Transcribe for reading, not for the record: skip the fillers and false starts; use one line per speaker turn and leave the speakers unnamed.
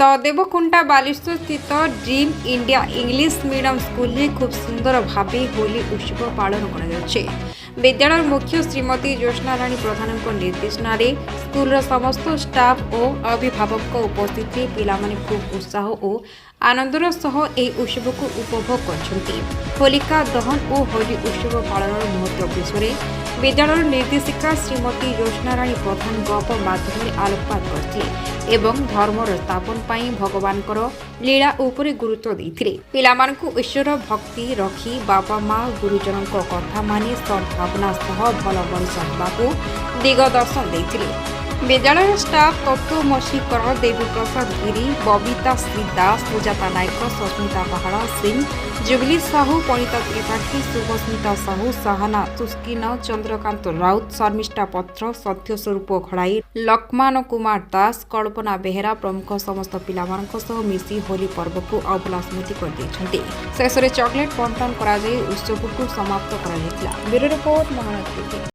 देवकुंटा बालेश्वर स्थित dream India English medium school में खूब सुंदर भाव होली उत्सव पालन कर विद्यालय मुख्य श्रीमती ज्योत्ना राणी प्रधान निर्देशन स्कूल समस्त स्टाफ और अभिभावक उपस्थित पिलामाने खूब उत्साह और आनंदर सह उत्सव को उपभोग कर होलिका दहन और होली उत्सव पालन महत्व विषय विद्यालय निर्देशिका श्रीमती ज्योत्ना राणी प्रधान गप माध्यम आलोकपात करते एवं धर्मर स्थापन पाई भगवान लीला उपरे गुरुत्व देथिले पिलामानकु ईश्वर भक्ति रखी बापा माँ गुरुजन कथा मानि सद्भावना सह भल मनीष हेबाकु दिगदर्शन देथिले। विद्यालय स्टाफ तत्वमसीकर देवी प्रसाद गिरी बबिता श्री दास सुजाता नायक सस्मिता पहाड़ सिंह जुगली साहू पणिता त्रिपाठी शुभस्मिता साहू साहना तुस्किन चंद्रकांत राउत शर्मिष्ठा पत्र सत्यस्वरूप खड़ाई लक्ष्मण कुमार दास कल्पना बेहेरा प्रमुख समस्त पिलामानक सह मिसी होली पर्व को अभुला स्मृति कर शेष चॉकलेट बंटन उत्सव को समाप्त कर।